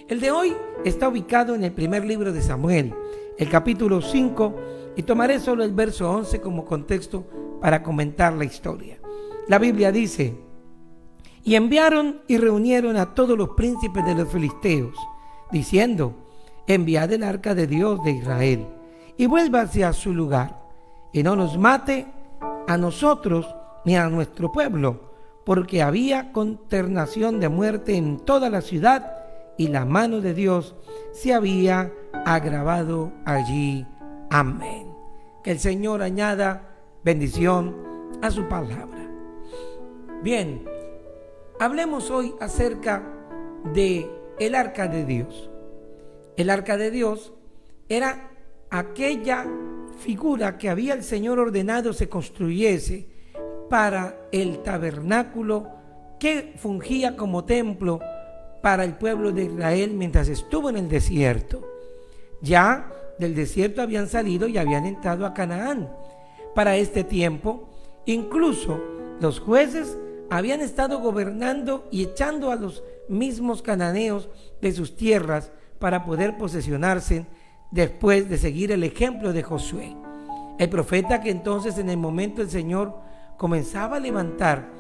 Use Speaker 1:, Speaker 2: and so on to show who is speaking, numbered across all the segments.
Speaker 1: El de hoy está ubicado en el primer libro de Samuel, el capítulo 5, y tomaré solo el verso 11 como contexto para comentar la historia. La Biblia dice: y enviaron y reunieron a todos los príncipes de los filisteos, diciendo: enviad el arca de Dios de Israel, y vuélvase a su lugar, y no nos mate a nosotros ni a nuestro pueblo, porque había consternación de muerte en toda la ciudad, y la mano de Dios se había agravado allí. Amén. Que el Señor añada bendición a su palabra. Bien, hablemos hoy acerca de el arca de Dios. El arca de Dios era aquella figura que había el Señor ordenado se construyese para el tabernáculo que fungía como templo para el pueblo de Israel mientras estuvo en el desierto. Ya del desierto habían salido y habían entrado a Canaán. Para este tiempo, incluso los jueces habían estado gobernando y echando a los mismos cananeos de sus tierras para poder posesionarse después de seguir el ejemplo de Josué. El profeta que entonces en el momento el Señor comenzaba a levantar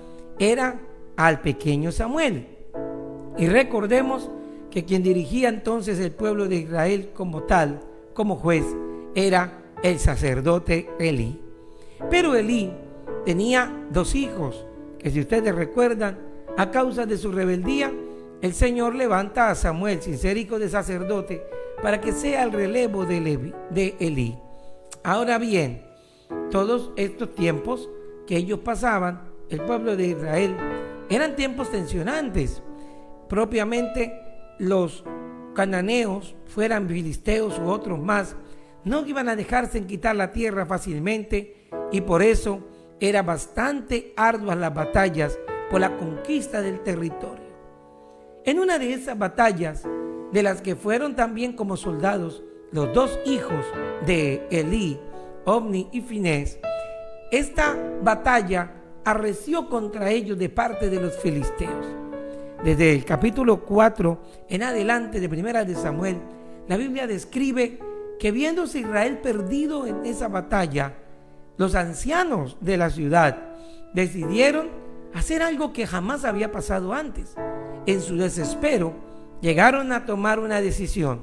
Speaker 1: era al pequeño Samuel. Y recordemos que quien dirigía entonces el pueblo de Israel como tal, como juez, era el sacerdote Elí. Pero Elí tenía dos hijos, que si ustedes recuerdan, a causa de su rebeldía, el Señor levanta a Samuel, sin ser hijo de sacerdote, para que sea el relevo de Elí. Ahora bien, todos estos tiempos que ellos pasaban, el pueblo de Israel, eran tiempos tensionantes. Propiamente los cananeos, fueran filisteos u otros más, no iban a dejarse en quitar la tierra fácilmente, y por eso eran bastante arduas las batallas por la conquista del territorio. En una de esas batallas, de las que fueron también como soldados los dos hijos de Elí, Ofni y Finés, esta batalla arreció contra ellos de parte de los filisteos. Desde el capítulo 4 en adelante de Primera de Samuel, la Biblia describe que viéndose Israel perdido en esa batalla, los ancianos de la ciudad decidieron hacer algo que jamás había pasado antes. En su desespero, llegaron a tomar una decisión.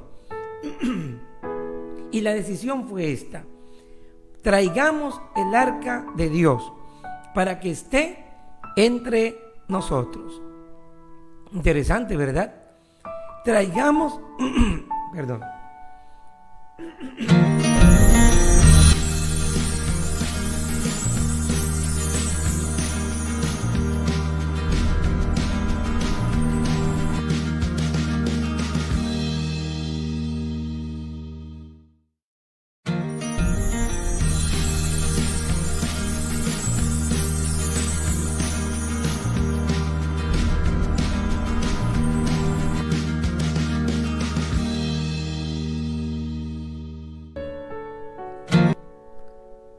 Speaker 1: Y la decisión fue esta: traigamos el arca de Dios para que esté entre nosotros. Interesante, ¿verdad? Traigamos, perdón.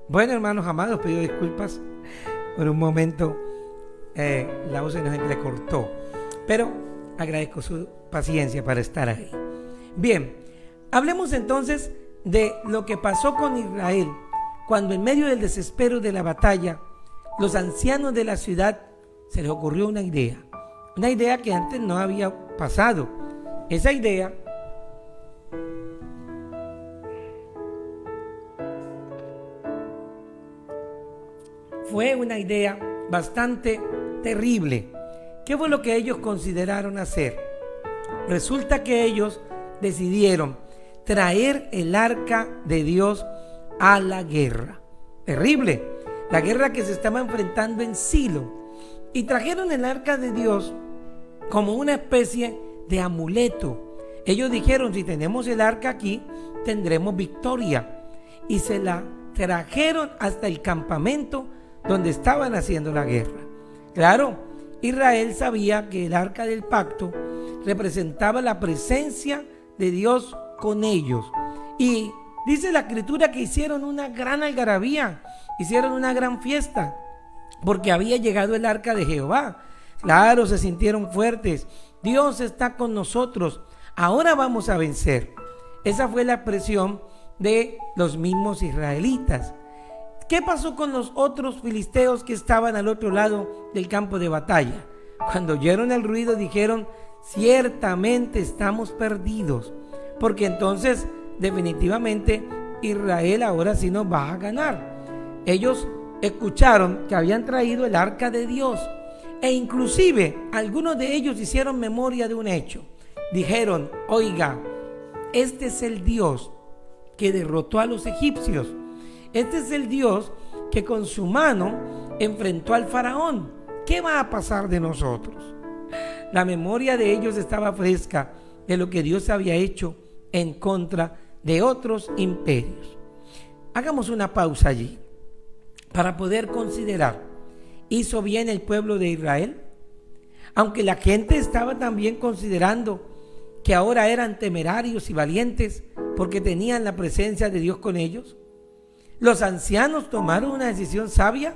Speaker 1: Bueno, hermanos amados, pido disculpas por un momento, la voz se nos entrecortó, pero agradezco su paciencia para estar ahí. Bien, hablemos entonces de lo que pasó con Israel cuando en medio del desespero de la batalla, los ancianos de la ciudad se les ocurrió una idea que antes no había pasado. Esa idea fue una idea bastante terrible. ¿Qué fue lo que ellos consideraron hacer? Resulta que ellos decidieron traer el arca de Dios a la guerra. Terrible, la guerra que se estaba enfrentando en Silo. Y trajeron el arca de Dios como una especie de amuleto. Ellos dijeron: si tenemos el arca aquí, tendremos victoria. Y se la trajeron hasta el campamento donde estaban haciendo la guerra. Claro, Israel sabía que el arca del pacto representaba la presencia de Dios con ellos. Y dice la escritura que hicieron una gran algarabía, hicieron una gran fiesta, porque había llegado el arca de Jehová. Claro, se sintieron fuertes. Dios está con nosotros. Ahora vamos a vencer. Esa fue la expresión de los mismos israelitas. ¿Qué pasó con los otros filisteos que estaban al otro lado del campo de batalla? Cuando oyeron el ruido dijeron: ciertamente estamos perdidos, porque entonces definitivamente Israel ahora sí nos va a ganar. Ellos escucharon que habían traído el arca de Dios e inclusive algunos de ellos hicieron memoria de un hecho. Dijeron: oiga, este es el Dios que derrotó a los egipcios. Este es el Dios que con su mano enfrentó al faraón. ¿Qué va a pasar de nosotros? La memoria de ellos estaba fresca de lo que Dios había hecho en contra de otros imperios. Hagamos una pausa allí para poder considerar: ¿hizo bien el pueblo de Israel? Aunque la gente estaba también considerando que ahora eran temerarios y valientes porque tenían la presencia de Dios con ellos. ¿Los ancianos tomaron una decisión sabia?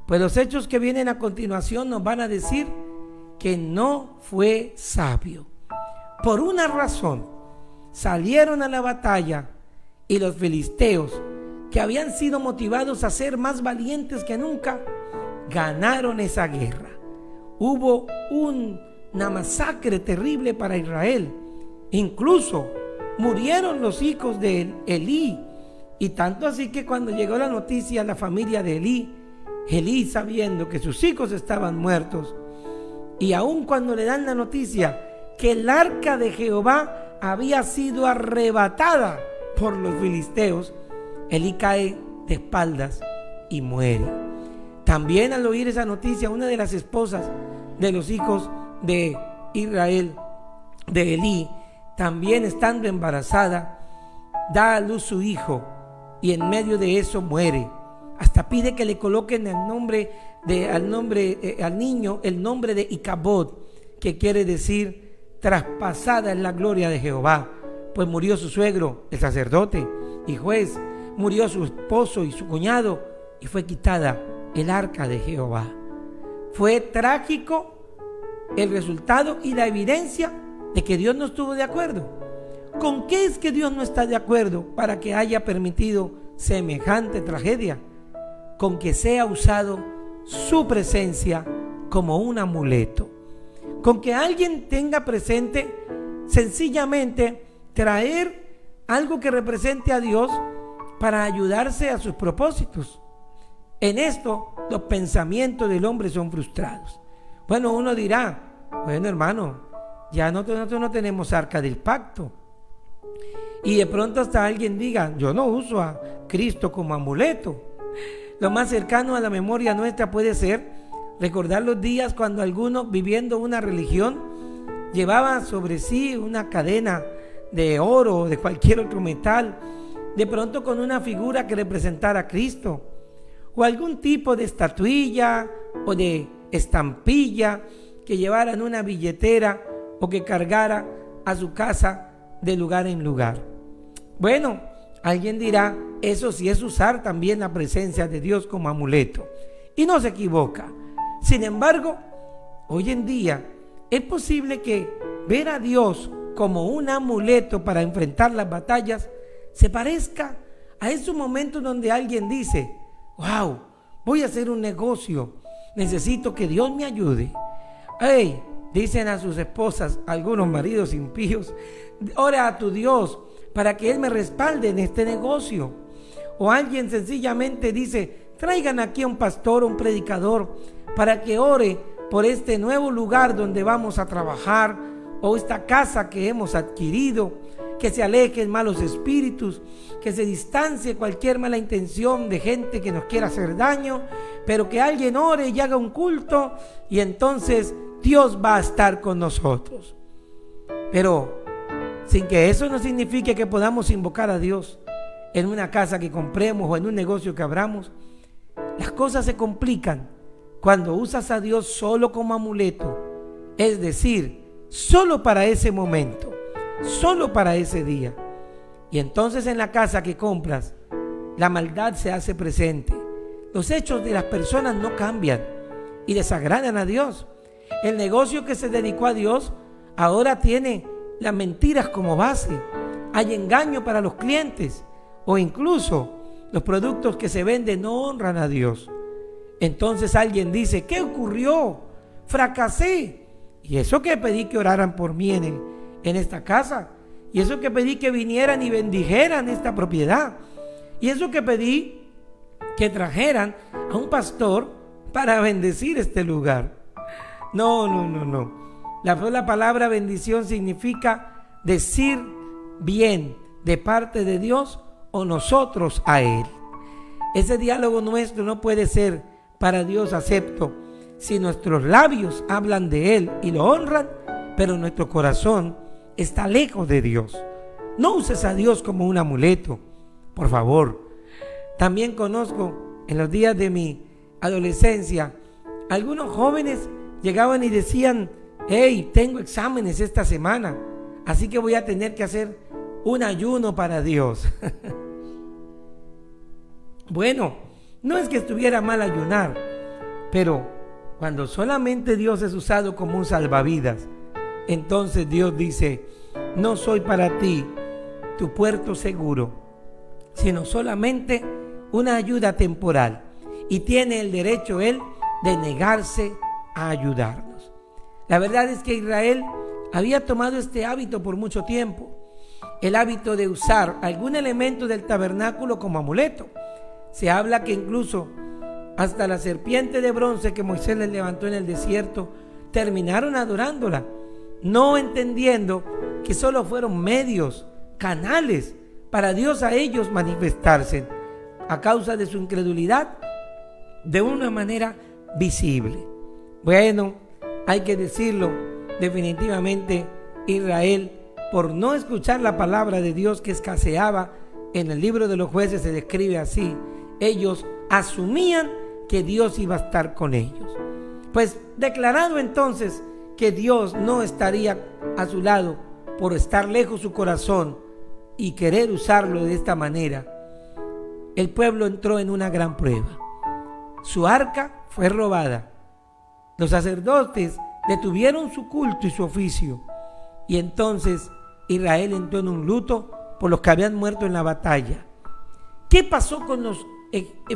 Speaker 1: Pues los hechos que vienen a continuación nos van a decir que no fue sabio. Por una razón, salieron a la batalla y los filisteos, que habían sido motivados a ser más valientes que nunca, ganaron esa guerra. Hubo una masacre terrible para Israel. Incluso murieron los hijos de Elí. Y tanto así que cuando llegó la noticia a la familia de Elí, sabiendo que sus hijos estaban muertos, y aun cuando le dan la noticia que el arca de Jehová había sido arrebatada por los filisteos, Elí cae de espaldas y muere. También al oír esa noticia, una de las esposas de los hijos de Israel, de Elí, también estando embarazada, da a luz su hijo y en medio de eso muere. Hasta pide que le coloquen al niño el nombre de Icabod, que quiere decir traspasada es la gloria de Jehová. Pues murió su suegro, el sacerdote y juez, murió su esposo y su cuñado, y fue quitada el arca de Jehová. Fue trágico el resultado y la evidencia de que Dios no estuvo de acuerdo. ¿Con qué es que Dios no está de acuerdo para que haya permitido semejante tragedia? Con que sea usado su presencia como un amuleto. Con que alguien tenga presente sencillamente traer algo que represente a Dios para ayudarse a sus propósitos. En esto los pensamientos del hombre son frustrados. Bueno, uno dirá: bueno, hermano, ya nosotros no tenemos arca del pacto. Y de pronto hasta alguien diga: yo no uso a Cristo como amuleto. Lo más cercano a la memoria nuestra puede ser recordar los días cuando algunos, viviendo una religión, llevaban sobre sí una cadena de oro o de cualquier otro metal, de pronto con una figura que representara a Cristo, o algún tipo de estatuilla o de estampilla que llevara en una billetera o que cargara a su casa de lugar en lugar. Bueno, alguien dirá: eso sí es usar también la presencia de Dios como amuleto, y no se equivoca. Sin embargo, hoy en día es posible que ver a Dios como un amuleto para enfrentar las batallas se parezca a esos momentos donde alguien dice: wow, voy a hacer un negocio, necesito que Dios me ayude. Hey, dicen a sus esposas algunos maridos impíos: ora a tu Dios para que Él me respalde en este negocio. O alguien sencillamente dice: traigan aquí a un pastor o un predicador para que ore por este nuevo lugar donde vamos a trabajar, o esta casa que hemos adquirido, que se alejen malos espíritus, que se distancie cualquier mala intención de gente que nos quiera hacer daño, pero que alguien ore y haga un culto, y entonces Dios va a estar con nosotros. Pero sin que eso no signifique que podamos invocar a Dios en una casa que compremos o en un negocio que abramos. Las cosas se complican cuando usas a Dios solo como amuleto, es decir, solo para ese momento, solo para ese día. Y entonces en la casa que compras, la maldad se hace presente. Los hechos de las personas no cambian y desagradan a Dios. El negocio que se dedicó a Dios ahora tiene las mentiras como base, hay engaño para los clientes o incluso los productos que se venden no honran a Dios. Entonces alguien dice: ¿qué ocurrió? Fracasé. Y eso que pedí que oraran por mí en esta casa. Y eso que pedí que vinieran y bendijeran esta propiedad. Y eso que pedí que trajeran a un pastor para bendecir este lugar. No. La palabra bendición significa decir bien de parte de Dios o nosotros a Él. Ese diálogo nuestro no puede ser para Dios acepto si nuestros labios hablan de Él y lo honran, pero nuestro corazón está lejos de Dios. No uses a Dios como un amuleto, por favor. También conozco en los días de mi adolescencia, algunos jóvenes llegaban y decían: hey, tengo exámenes esta semana, así que voy a tener que hacer un ayuno para Dios. Bueno, no es que estuviera mal ayunar, pero cuando solamente Dios es usado como un salvavidas, entonces Dios dice: no soy para ti tu puerto seguro, sino solamente una ayuda temporal, y tiene el derecho Él de negarse a ayudarnos. La verdad es que Israel había tomado este hábito por mucho tiempo, el hábito de usar algún elemento del tabernáculo como amuleto. Se habla que incluso hasta la serpiente de bronce que Moisés les levantó en el desierto, terminaron adorándola, no entendiendo que solo fueron medios, canales para Dios a ellos manifestarse a causa de su incredulidad de una manera visible. Bueno, hay que decirlo, definitivamente Israel, por no escuchar la palabra de Dios que escaseaba, en el libro de los Jueces se describe así: ellos asumían que Dios iba a estar con ellos. Pues declarado entonces que Dios no estaría a su lado por estar lejos su corazón y querer usarlo de esta manera, el pueblo entró en una gran prueba. Su arca fue robada. Los sacerdotes detuvieron su culto y su oficio, y entonces Israel entró en un luto por los que habían muerto en la batalla. ¿Qué pasó con los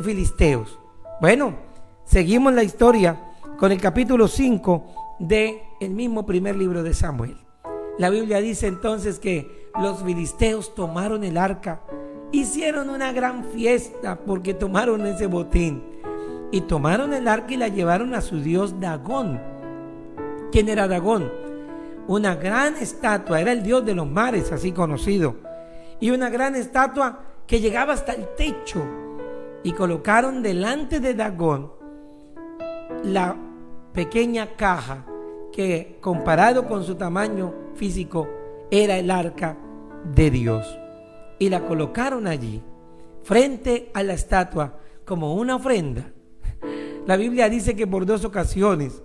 Speaker 1: filisteos? Bueno, seguimos la historia con el capítulo 5 del mismo primer libro de Samuel. La Biblia dice entonces que los filisteos tomaron el arca, hicieron una gran fiesta porque tomaron ese botín, y tomaron el arca y la llevaron a su dios Dagón. ¿Quién era Dagón? Una gran estatua, era el dios de los mares, así conocido, y una gran estatua que llegaba hasta el techo, y colocaron delante de Dagón la pequeña caja que, comparado con su tamaño físico, era el arca de Dios, y la colocaron allí frente a la estatua como una ofrenda. La Biblia dice que por 2 ocasiones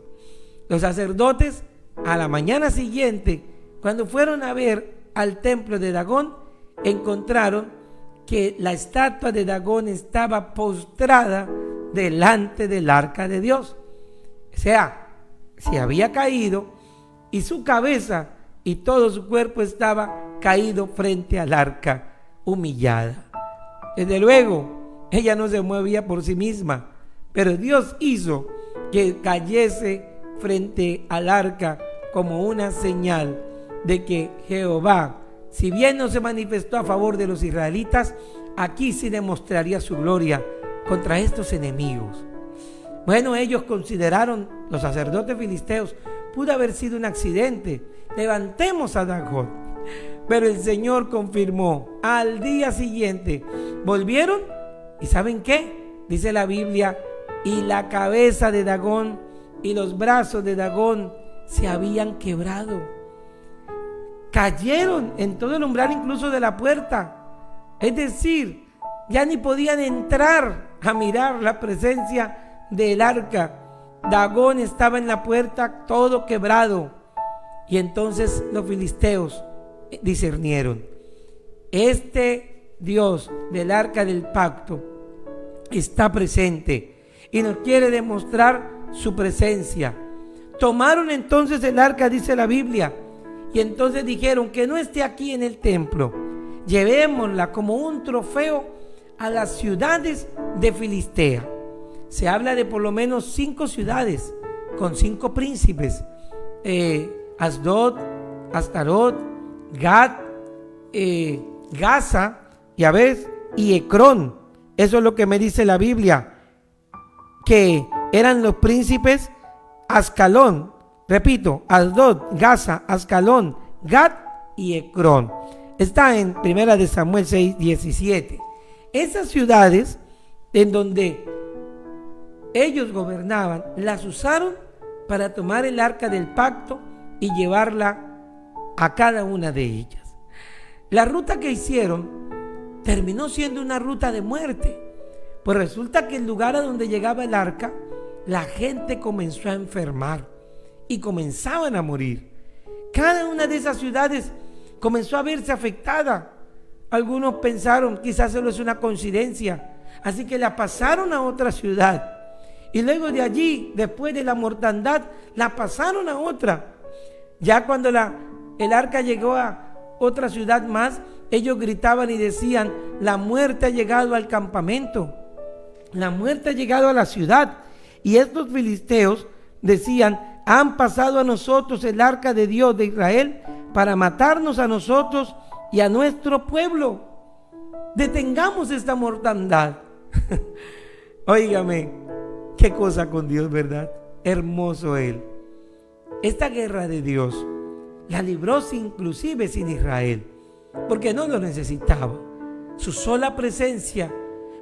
Speaker 1: los sacerdotes, a la mañana siguiente, cuando fueron a ver al templo de Dagón, encontraron que la estatua de Dagón estaba postrada delante del arca de Dios. O sea, se había caído y su cabeza y todo su cuerpo estaba caído frente al arca, humillada. Desde luego, ella no se movía por sí misma, pero Dios hizo que cayese frente al arca como una señal de que Jehová, si bien no se manifestó a favor de los israelitas, aquí sí demostraría su gloria contra estos enemigos. Bueno, ellos consideraron, los sacerdotes filisteos, pudo haber sido un accidente, levantemos a Dagón. Pero el Señor confirmó. Al día siguiente volvieron, y ¿saben qué? Dice la Biblia: y la cabeza de Dagón y los brazos de Dagón se habían quebrado. Cayeron en todo el umbral, incluso de la puerta. Es decir, ya ni podían entrar a mirar la presencia del arca. Dagón estaba en la puerta todo quebrado. Y entonces los filisteos discernieron: este Dios del arca del pacto está presente y nos quiere demostrar su presencia. Tomaron entonces el arca, dice la Biblia, Y entonces dijeron que no esté aquí en el templo, llevémosla como un trofeo a las ciudades de Filistea. Se habla de por lo menos 5 ciudades con 5 príncipes: Asdod, Astarot, Gat, Gaza, Yabes y Ecrón. Eso es lo que me dice la Biblia, que eran los príncipes. Ascalón, repito, Asdod, Gaza, Ascalón, Gat y Ecrón. Está en 1 Samuel 6:17. Esas ciudades en donde ellos gobernaban, las usaron para tomar el arca del pacto y llevarla a cada una de ellas. La ruta que hicieron terminó siendo una ruta de muerte, pues resulta que el lugar a donde llegaba el arca, la gente comenzó a enfermar y comenzaban a morir. Cada una de esas ciudades comenzó a verse afectada. Algunos pensaron, quizás solo es una coincidencia, así que la pasaron a otra ciudad. Y luego de allí, después de la mortandad, la pasaron a otra. Ya cuando el arca llegó a otra ciudad más, ellos gritaban y decían: la muerte ha llegado al campamento, la muerte ha llegado a la ciudad. Y estos filisteos decían: han pasado a nosotros el arca de Dios de Israel para matarnos a nosotros y a nuestro pueblo. Detengamos esta mortandad. Óigame, qué cosa con Dios, ¿verdad? Hermoso Él. Esta guerra de Dios la libró inclusive sin Israel, porque no lo necesitaba. Su sola presencia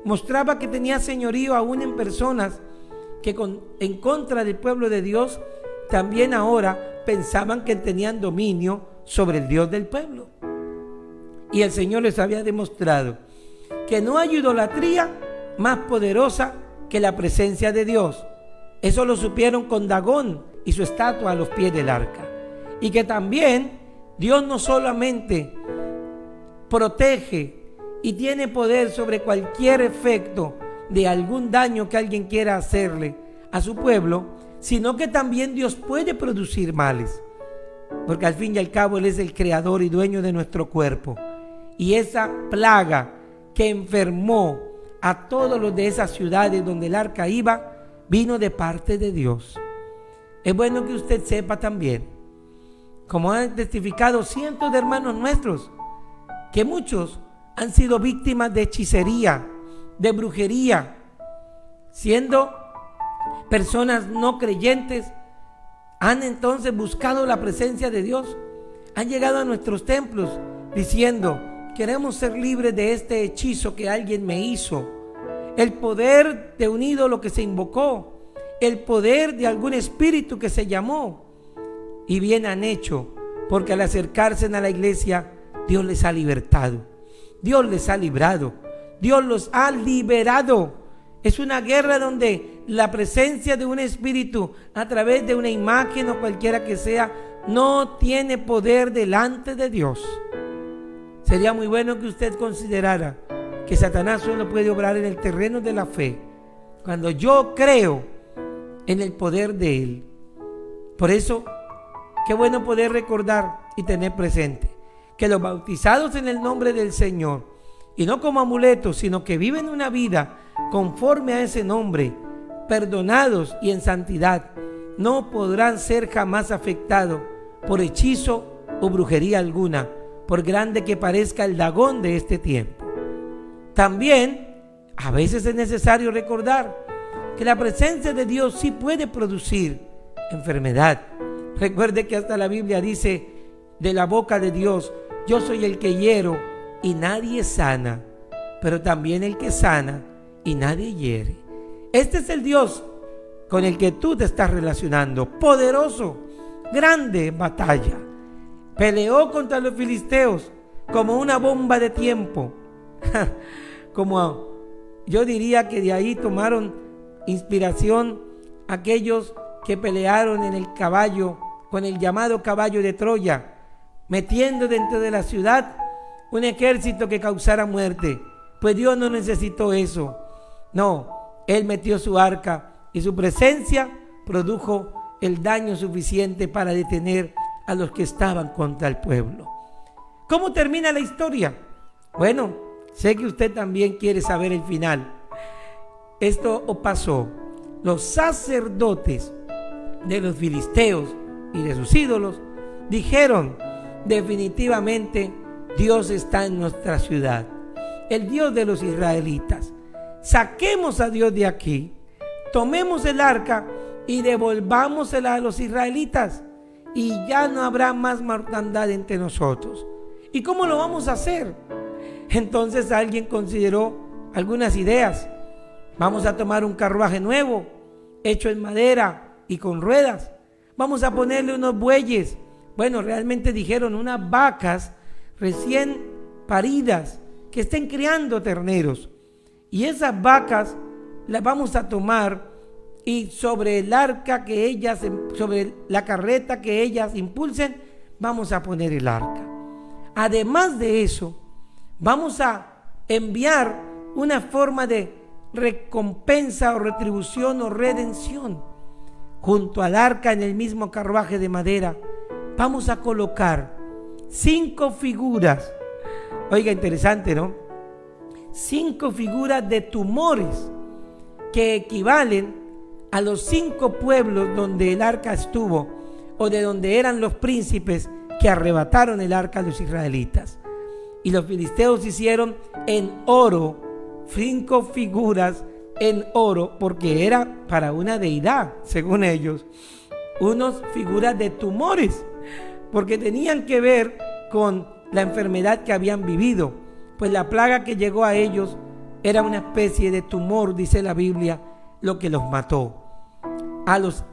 Speaker 1: mostraba que tenía señorío aún en personas que en contra del pueblo de Dios también ahora pensaban que tenían dominio sobre el Dios del pueblo. Y el Señor les había demostrado que no hay idolatría más poderosa que la presencia de Dios. Eso lo supieron con Dagón y su estatua a los pies del arca. Y que también Dios no solamente protege y tiene poder sobre cualquier efecto de algún daño que alguien quiera hacerle a su pueblo, sino que también Dios puede producir males, porque al fin y al cabo Él es el creador y dueño de nuestro cuerpo. Y esa plaga que enfermó a todos los de esas ciudades donde el arca iba, vino de parte de Dios. Es bueno que usted sepa también, como han testificado cientos de hermanos nuestros, que muchos han sido víctimas de hechicería, de brujería, siendo personas no creyentes, han entonces buscado la presencia de Dios, han llegado a nuestros templos diciendo: queremos ser libres de este hechizo que alguien me hizo, el poder de un ídolo que se invocó, el poder de algún espíritu que se llamó. Y bien han hecho, porque al acercarse a la iglesia, Dios les ha libertado, Dios les ha librado, Dios los ha liberado. Es una guerra donde la presencia de un espíritu a través de una imagen o cualquiera que sea no tiene poder delante de Dios. Sería muy bueno que usted considerara que Satanás solo puede obrar en el terreno de la fe cuando yo creo en el poder de Él. Por eso, qué bueno poder recordar y tener presente que los bautizados en el nombre del Señor, y no como amuletos, sino que viven una vida conforme a ese nombre, perdonados y en santidad, no podrán ser jamás afectados por hechizo o brujería alguna, por grande que parezca el Dagón de este tiempo. También a veces es necesario recordar que la presencia de Dios sí puede producir enfermedad. Recuerde que hasta la Biblia dice de la boca de Dios: yo soy el que hiero y nadie sana, pero también el que sana y nadie hiere. Este es el Dios con el que tú te estás relacionando, poderoso, grande en batalla. Peleó contra los filisteos como una bomba de tiempo. Como yo diría que de ahí tomaron inspiración aquellos que pelearon en el caballo, con el llamado caballo de Troya, metiendo dentro de la ciudad un ejército que causara muerte. Pues Dios no necesitó eso. No, Él metió su arca y su presencia produjo el daño suficiente para detener a los que estaban contra el pueblo. ¿Cómo termina la historia? Bueno, sé que usted también quiere saber el final. Esto pasó. Los sacerdotes de los filisteos y de sus ídolos dijeron: definitivamente Dios está en nuestra ciudad, el Dios de los israelitas. Saquemos a Dios de aquí, tomemos el arca y devolvámosela a los israelitas, y ya no habrá más mortandad entre nosotros. ¿Y cómo lo vamos a hacer? Entonces alguien consideró algunas ideas. Vamos a tomar un carruaje nuevo, hecho en madera y con ruedas. Vamos a ponerle unos bueyes. Bueno, realmente dijeron unas vacas recién paridas que estén criando terneros. Y esas vacas las vamos a tomar, y sobre el arca que ellas, sobre la carreta que ellas impulsen, vamos a poner el arca. Además de eso, vamos a enviar una forma de recompensa o retribución o redención. Junto al arca, en el mismo carruaje de madera, vamos a colocar 5 figuras. Oiga, interesante, ¿no? 5 figuras de tumores que equivalen a los 5 pueblos donde el arca estuvo, o de donde eran los príncipes que arrebataron el arca a los israelitas. Y los filisteos hicieron en oro 5 figuras en oro, porque era para una deidad, según ellos, unas figuras de tumores, porque tenían que ver con la enfermedad que habían vivido, pues la plaga que llegó a ellos era una especie de tumor, dice la Biblia, lo que los mató a los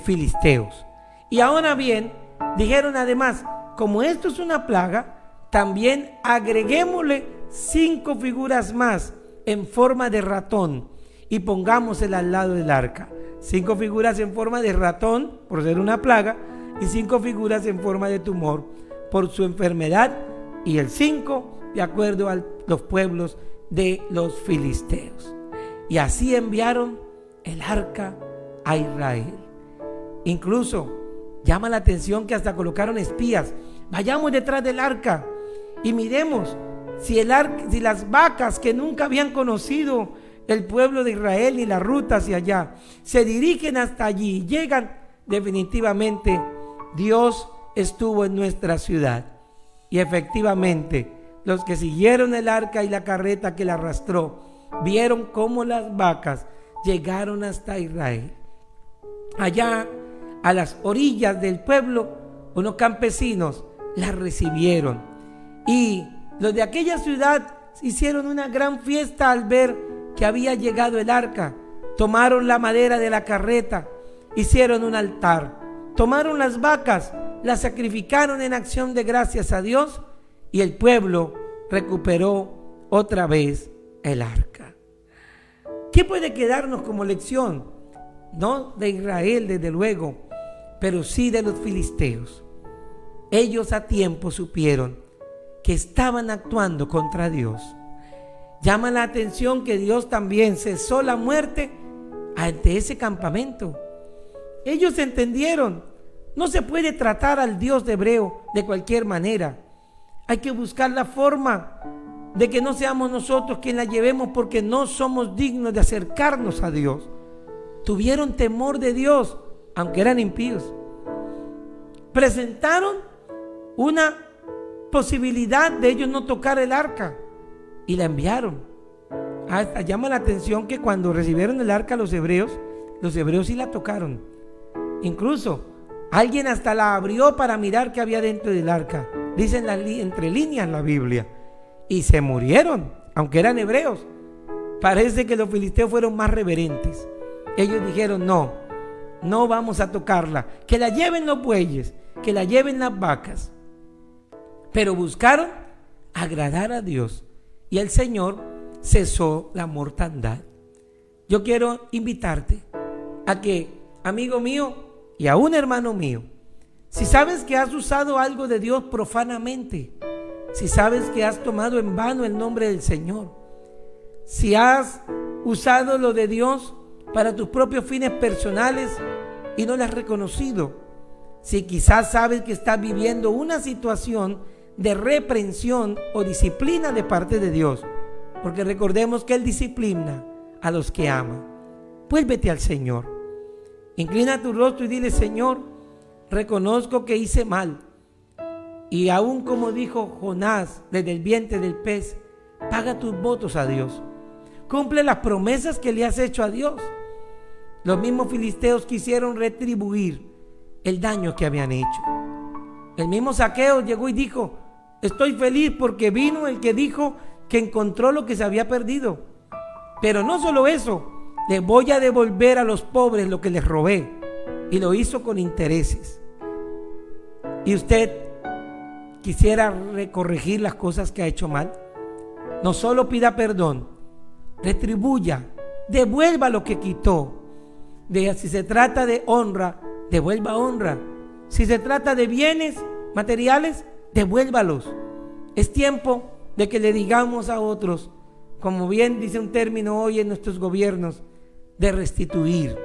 Speaker 1: filisteos. Y ahora bien, dijeron además, como esto es una plaga, también agreguémosle 5 figuras más en forma de ratón y pongámoselas al lado del arca. 5 figuras en forma de ratón, por ser una plaga, y 5 figuras en forma de tumor, por su enfermedad, y el 5 de acuerdo a los pueblos de los filisteos. Y así enviaron el arca a Israel. Incluso llama la atención que hasta colocaron espías. Vayamos detrás del arca y miremos si las vacas que nunca habían conocido el pueblo de Israel ni la ruta hacia allá se dirigen hasta allí y llegan, definitivamente Dios estuvo en nuestra ciudad. Y efectivamente los que siguieron el arca y la carreta que la arrastró vieron cómo las vacas llegaron hasta Israel. Allá a las orillas del pueblo, unos campesinos las recibieron, y los de aquella ciudad hicieron una gran fiesta al ver que había llegado el arca. Tomaron la madera de la carreta, hicieron un altar, tomaron las vacas, las sacrificaron en acción de gracias a Dios, y el pueblo recuperó otra vez el arca. ¿Qué puede quedarnos como lección? No de Israel, desde luego, pero sí de los filisteos. Ellos a tiempo supieron que estaban actuando contra Dios. Llama la atención que Dios también cesó la muerte ante ese campamento. Ellos entendieron, no se puede tratar al Dios de hebreo de cualquier manera. Hay que buscar la forma de que no seamos nosotros quienes la llevemos, porque no somos dignos de acercarnos a Dios. Tuvieron temor de Dios, aunque eran impíos. Presentaron una posibilidad de ellos no tocar el arca y la enviaron. Llama la atención que cuando recibieron el arca los hebreos sí la tocaron. Incluso alguien hasta la abrió para mirar qué había dentro del arca. Dicen entre líneas la Biblia. Y se murieron, aunque eran hebreos. Parece que los filisteos fueron más reverentes. Ellos dijeron: no vamos a tocarla, que la lleven los bueyes, que la lleven las vacas. Pero buscaron agradar a Dios, y el Señor cesó la mortandad. Yo quiero invitarte a que, amigo mío y a un hermano mío, si sabes que has usado algo de Dios profanamente, si sabes que has tomado en vano el nombre del Señor, si has usado lo de Dios para tus propios fines personales y no lo has reconocido, Si quizás sabes que estás viviendo una situación de reprensión o disciplina de parte de Dios, porque recordemos que Él disciplina a los que ama. Vuélvete al Señor. Inclina tu rostro y dile: Señor, reconozco que hice mal. Y aún como dijo Jonás desde el vientre del pez, paga tus votos a Dios. Cumple las promesas que le has hecho a Dios. Los mismos filisteos quisieron retribuir el daño que habían hecho. El mismo Zaqueo llegó y dijo: estoy feliz porque vino el que dijo que encontró lo que se había perdido. Pero no solo eso, le voy a devolver a los pobres lo que les robé. Y lo hizo con intereses. ¿Y usted quisiera corregir las cosas que ha hecho mal? No solo pida perdón, retribuya, devuelva lo que quitó. Si se trata de honra, devuelva honra. Si se trata de bienes materiales, devuélvalos. Es tiempo de que le digamos a otros, como bien dice un término hoy en nuestros gobiernos, de restituir.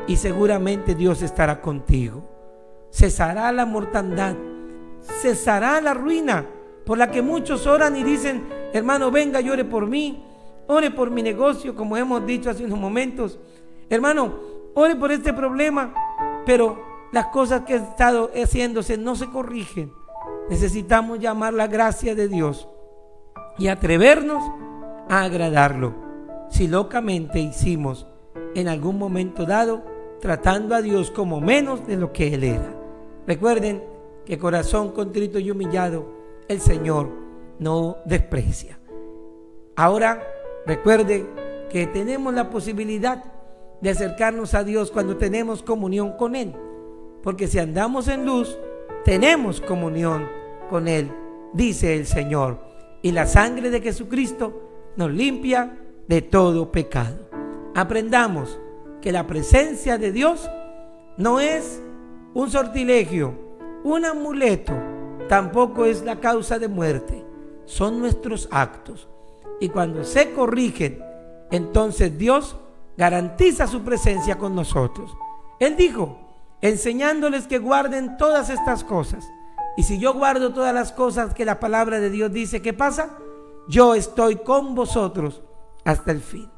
Speaker 1: Y seguramente Dios estará contigo. Cesará la mortandad, cesará la ruina por la que muchos oran y dicen: hermano, venga y ore por mí, ore por mi negocio, como hemos dicho hace unos momentos. Hermano, ore por este problema, pero las cosas que han estado haciéndose no se corrigen. Necesitamos llamar la gracia de Dios y atrevernos a agradarlo. Si locamente hicimos en algún momento dado, tratando a Dios como menos de lo que Él era. Recuerden que corazón contrito y humillado el Señor no desprecia. Ahora recuerde que tenemos la posibilidad de acercarnos a Dios cuando tenemos comunión con Él, porque si andamos en luz, tenemos comunión con Él, dice el Señor, y la sangre de Jesucristo nos limpia de todo pecado. Aprendamos que la presencia de Dios no es un sortilegio, un amuleto, tampoco es la causa de muerte, son nuestros actos. Y cuando se corrigen, entonces Dios garantiza su presencia con nosotros. Él dijo: enseñándoles que guarden todas estas cosas. Y si yo guardo todas las cosas que la palabra de Dios dice, ¿qué pasa? Yo estoy con vosotros hasta el fin.